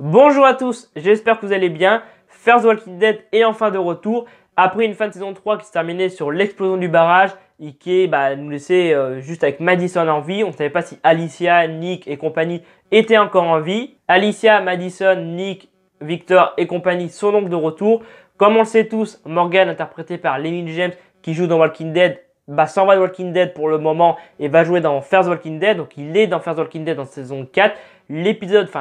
Bonjour à tous, j'espère que vous allez bien. Fear the Walking Dead est enfin de retour après une fin de saison 3 qui s'est terminée sur l'explosion du barrage et qui nous laissait juste avec Madison en vie. On ne savait pas si Alicia, Nick et compagnie étaient encore en vie. Alicia, Madison, Nick, Victor et compagnie sont donc de retour. Comme on le sait tous, Morgan, interprété par Lily James, qui joue dans Walking Dead, s'en va de Walking Dead pour le moment et va jouer dans Fear the Walking Dead. Donc il est dans Fear the Walking Dead en saison 4.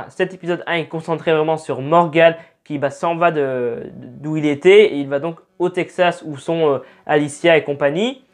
Cet épisode 1 est concentré vraiment sur Morgan qui s'en va d'où il était et il va donc au Texas où sont Alicia et compagnie.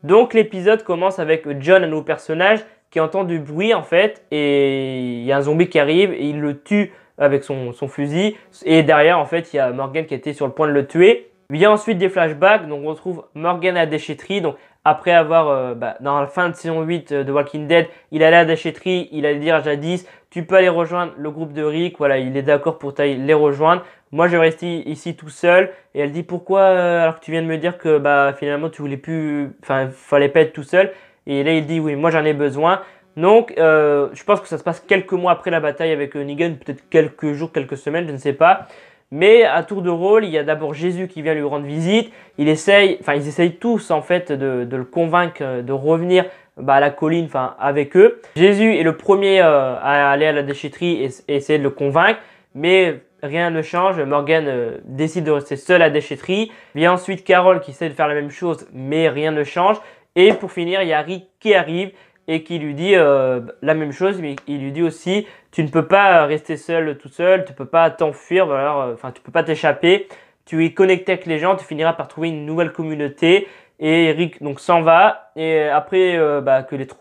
Donc l'épisode commence avec John, un nouveau personnage qui entend du bruit en fait et il y a un zombie qui arrive et il le tue avec son fusil et derrière en fait il y a Morgan qui était sur le point de le tuer. Il y a ensuite des flashbacks, donc on retrouve Morgan à la déchetterie. Donc après avoir, dans la fin de saison 8 de Walking Dead, il allait à la déchetterie, il allait dire à Jadis, tu peux aller rejoindre le groupe de Rick, voilà, il est d'accord pour les rejoindre. Moi je vais rester ici tout seul. Et elle dit pourquoi alors que tu viens de me dire que finalement tu voulais plus, fallait pas être tout seul. Et là il dit oui, moi j'en ai besoin. Donc je pense que ça se passe quelques mois après la bataille avec Negan, peut-être quelques jours, quelques semaines, je ne sais pas. Mais à tour de rôle, il y a d'abord Jésus qui vient lui rendre visite. Ils essayent tous en fait de le convaincre de revenir à la colline, avec eux. Jésus est le premier à aller à la déchetterie et essayer de le convaincre, mais rien ne change. Morgan décide de rester seul à la déchetterie. Vient ensuite Carol qui essaie de faire la même chose, mais rien ne change. Et pour finir, il y a Rick qui arrive et qui lui dit la même chose, mais il lui dit aussi tu ne peux pas rester seul tout seul, tu ne peux pas t'enfuir, tu ne peux pas t'échapper, tu es connecté avec les gens, tu finiras par trouver une nouvelle communauté. Et Rick donc s'en va et après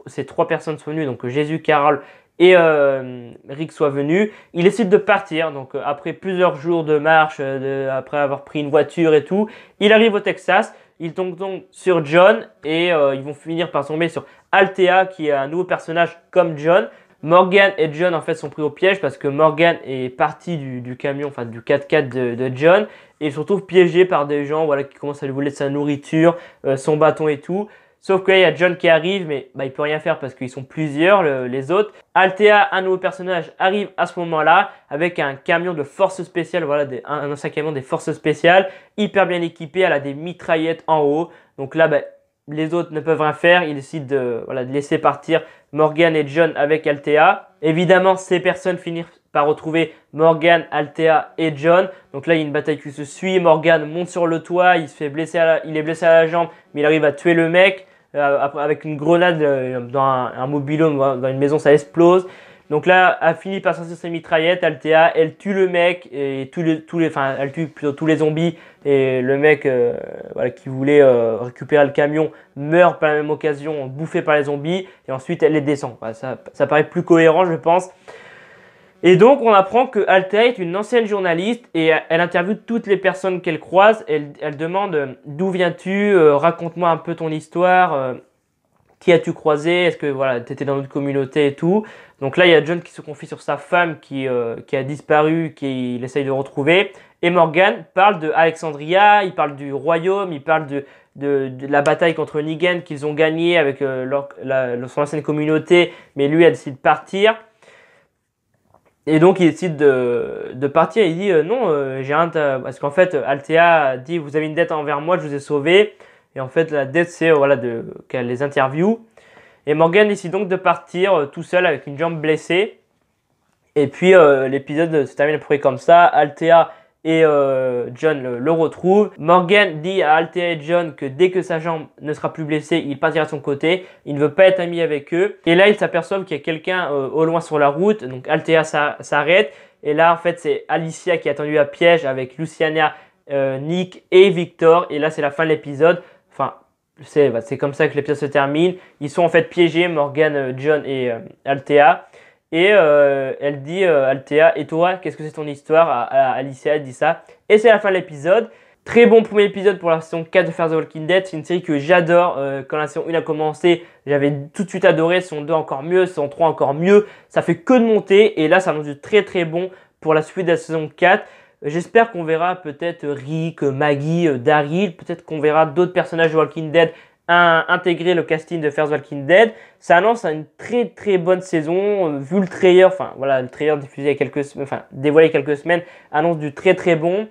ces trois personnes sont venues, donc Jésus, Carol et Rick soient venus, il décide de partir. Donc après plusieurs jours de marche, après avoir pris une voiture et tout, il arrive au Texas. Il tombe donc sur John et ils vont finir par tomber sur Althea qui est un nouveau personnage comme John. Morgan et John en fait sont pris au piège parce que Morgan est parti du camion, du 4x4 de John et il se retrouve piégé par des gens qui commencent à lui voler de sa nourriture, son bâton et tout. Sauf qu'il y a John qui arrive, mais il peut rien faire parce qu'ils sont plusieurs, les autres. Althea, un nouveau personnage, arrive à ce moment-là avec un camion de force spéciale, un ancien camion des forces spéciales, hyper bien équipé, elle a des mitraillettes en haut. Donc là, les autres ne peuvent rien faire, ils décident de laisser partir Morgan et John avec Althea. Évidemment, ces personnes finissent par retrouver Morgan, Althea et John. Donc là, il y a une bataille qui se suit. Morgan monte sur le toit, il est blessé à la jambe, mais il arrive à tuer le mec. Avec une grenade dans un mobil-home, dans une maison, ça explose. Donc là, elle finit par sortir ses mitraillettes. Althea, elle tue le mec et elle tue plutôt tous les zombies. Et le mec qui voulait récupérer le camion meurt par la même occasion, bouffé par les zombies. Et ensuite, elle les descend. Ça paraît plus cohérent, je pense. Et donc, on apprend que Althea est une ancienne journaliste et elle interviewe toutes les personnes qu'elle croise. Elle demande d'où viens-tu, raconte-moi un peu ton histoire, qui as-tu croisé, est-ce que tu étais dans notre communauté et tout. Donc là, il y a John qui se confie sur sa femme qui a disparu, qu'il essaye de retrouver. Et Morgan parle de Alexandria, il parle du royaume, il parle de la bataille contre Negan qu'ils ont gagné avec son ancienne communauté, mais lui a décidé de partir. Et donc il décide de partir. Il dit non, j'ai rien parce qu'en fait Althea dit vous avez une dette envers moi, je vous ai sauvé. Et en fait la dette c'est qu'elle les interviewe. Et Morgan décide donc de partir tout seul avec une jambe blessée. Et puis l'épisode se termine à peu près comme ça. Althea et John le retrouvent. Morgan dit à Althea et John que dès que sa jambe ne sera plus blessée, il partira de son côté. Il ne veut pas être ami avec eux. Et là, ils s'aperçoivent qu'il y a quelqu'un au loin sur la route. Donc Althea s'arrête. Et là, en fait, c'est Alicia qui a tendu à piège avec Luciana, Nick et Victor. Et là, c'est la fin de l'épisode. C'est comme ça que l'épisode se termine. Ils sont en fait piégés, Morgan, John et Althea. Et elle dit Althea, et toi, qu'est-ce que c'est ton histoire? Alicia, elle dit ça. Et c'est la fin de l'épisode. Très bon premier épisode pour la saison 4 de Fear the Walking Dead. C'est une série que j'adore. Quand la saison 1 a commencé, j'avais tout de suite adoré. Saison 2 encore mieux, saison 3 encore mieux. Ça fait que de monter. Et là, ça annonce du très très bon pour la suite de la saison 4. J'espère qu'on verra peut-être Rick, Maggie, Daryl. Peut-être qu'on verra d'autres personnages de Walking Dead intégrer le casting de Fear the Walking Dead. Ça annonce une très très bonne saison. Vu le trailer, enfin voilà, le trailer diffusé il y a dévoilé il y a quelques semaines, annonce du très très bon.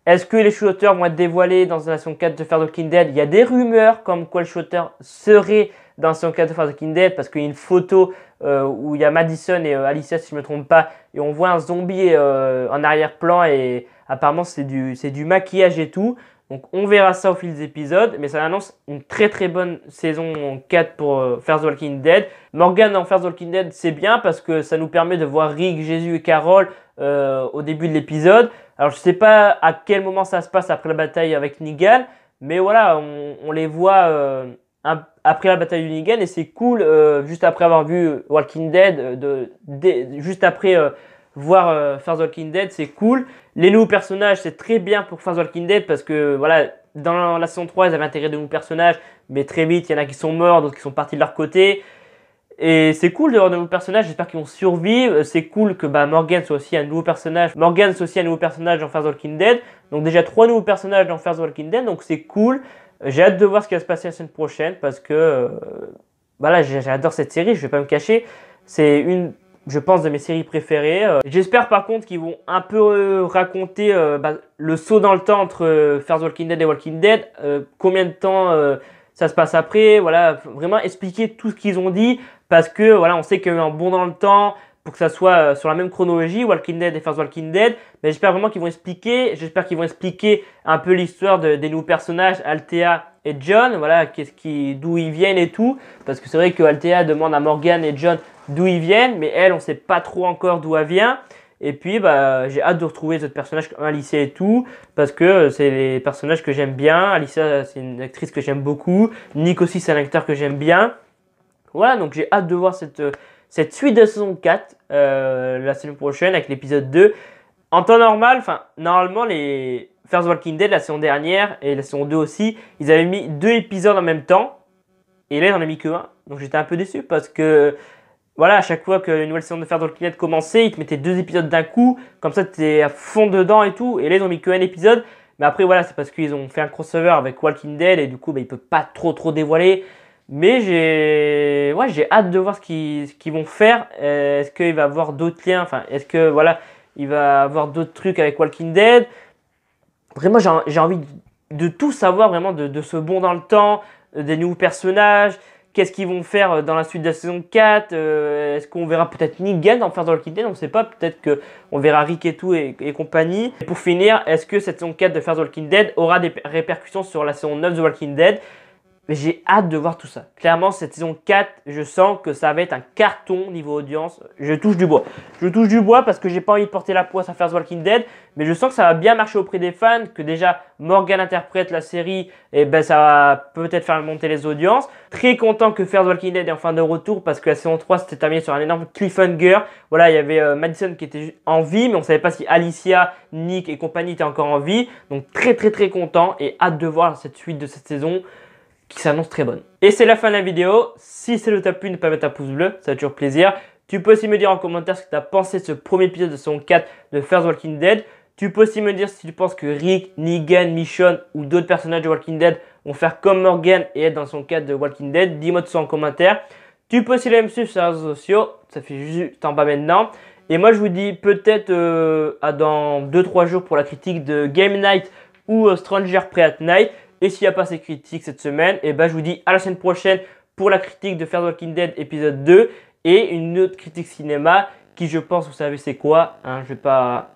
Est-ce que les shooters vont être dévoilés dans la saison 4 de Fear the Walking Dead? Il y a des rumeurs comme quoi le shooter serait dans la saison 4 de Fear the Walking Dead parce qu'il y a une photo où il y a Madison et Alicia, si je ne me trompe pas, et on voit un zombie en arrière-plan et apparemment c'est du maquillage et tout. Donc on verra ça au fil des épisodes, mais ça annonce une très très bonne saison 4 pour Fear the Walking Dead. Morgan dans Fear the Walking Dead, c'est bien parce que ça nous permet de voir Rick, Jésus et Carol au début de l'épisode. Alors je sais pas à quel moment ça se passe après la bataille avec Negan, mais voilà, on les voit après la bataille de Negan et c'est cool juste après avoir vu Walking Dead, juste après voir Fear the Walking Dead, c'est cool. Les nouveaux personnages, c'est très bien pour Fear the Walking Dead parce que voilà, dans la saison 3, ils avaient intégré de nouveaux personnages, mais très vite, il y en a qui sont morts, d'autres qui sont partis de leur côté. Et c'est cool de voir de nouveaux personnages, j'espère qu'ils vont survivre. C'est cool que Morgan soit aussi un nouveau personnage. Morgan soit aussi un nouveau personnage dans Fear the Walking Dead. Donc déjà 3 nouveaux personnages dans Fear the Walking Dead, donc c'est cool. J'ai hâte de voir ce qui va se passer la semaine prochaine parce que voilà, j'adore cette série, je vais pas me cacher. C'est une, je pense, de mes séries préférées. J'espère par contre qu'ils vont un peu raconter le saut dans le temps entre Fear the Walking Dead et Walking Dead. Combien de temps ça se passe après, voilà, vraiment expliquer tout ce qu'ils ont dit parce que voilà, on sait qu'il y a eu un bond dans le temps pour que ça soit sur la même chronologie, Walking Dead et Fear the Walking Dead, mais j'espère vraiment qu'ils vont expliquer, un peu l'histoire des nouveaux personnages, Althea et John, voilà, d'où ils viennent et tout, parce que c'est vrai que Althea demande à Morgan et John d'où ils viennent, mais elle, on sait pas trop encore d'où elle vient. Et puis, j'ai hâte de retrouver les autres personnages comme Alicia et tout, parce que c'est les personnages que j'aime bien. Alicia, c'est une actrice que j'aime beaucoup. Nick aussi, c'est un acteur que j'aime bien. Voilà, donc j'ai hâte de voir cette suite de la saison 4 la semaine prochaine avec l'épisode 2. En temps normal, normalement, les Fear the Walking Dead, la saison dernière et la saison 2 aussi, ils avaient mis 2 épisodes en même temps. Et là, ils n'en ont mis que 1. Donc j'étais un peu déçu parce que voilà, à chaque fois qu'une nouvelle saison de Fear the Walking Dead commençait, ils te mettaient 2 épisodes d'un coup, comme ça tu es à fond dedans et tout, et là ils ont mis qu'un épisode, mais après voilà, c'est parce qu'ils ont fait un crossover avec Walking Dead, et du coup ils ne peuvent pas trop dévoiler, mais j'ai hâte de voir ce qu'ils vont faire. Est-ce qu'il va y avoir d'autres liens, est-ce que voilà, il va y avoir d'autres trucs avec Walking Dead. Vraiment j'ai envie de tout savoir vraiment de ce bond dans le temps, des nouveaux personnages. Qu'est-ce qu'ils vont faire dans la suite de la saison 4? Est-ce qu'on verra peut-être Negan dans Fear the Walking Dead? On ne sait pas, peut-être qu'on verra Rick et tout et compagnie. Et pour finir, est-ce que cette saison 4 de Fear the Walking Dead aura des répercussions sur la saison 9 de Walking Dead? Mais j'ai hâte de voir tout ça. Clairement, cette saison 4, je sens que ça va être un carton niveau audience. Je touche du bois. Je touche du bois parce que j'ai pas envie de porter la poisse à Fear the Walking Dead. Mais je sens que ça va bien marcher auprès des fans. Que déjà, Morgan interprète la série. Et ça va peut-être faire monter les audiences. Très content que Fear the Walking Dead est enfin de retour. Parce que la saison 3 s'était terminée sur un énorme cliffhanger. Voilà, il y avait Madison qui était en vie. Mais on ne savait pas si Alicia, Nick et compagnie étaient encore en vie. Donc très content. Et hâte de voir cette suite de cette saison qui s'annonce très bonne. Et c'est la fin de la vidéo. Si c'est le t'a plu, ne pas mettre un pouce bleu, ça fait toujours plaisir. Tu peux aussi me dire en commentaire ce que tu as pensé de ce premier épisode de saison 4 de Fear the Walking Dead. Tu peux aussi me dire si tu penses que Rick, Negan, Michonne ou d'autres personnages de Walking Dead vont faire comme Morgan et être dans son 4 de Walking Dead. Dis-moi tout ça en commentaire. Tu peux aussi me suivre sur les réseaux sociaux, ça fait juste en bas maintenant. Et moi je vous dis peut-être dans 2-3 jours pour la critique de Game Night ou Stranger Prey at Night. Et s'il n'y a pas ces critiques cette semaine, je vous dis à la semaine prochaine pour la critique de Fear the Walking Dead épisode 2 et une autre critique cinéma qui, je pense, vous savez c'est quoi, hein, je ne vais pas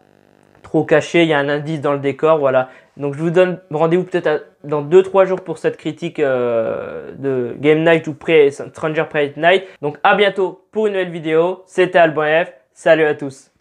trop cacher, il y a un indice dans le décor, voilà. Donc je vous donne rendez-vous peut-être dans 2-3 jours pour cette critique de Game Night ou Stranger Prey at Night. Donc à bientôt pour une nouvelle vidéo, c'était Alban F, salut à tous.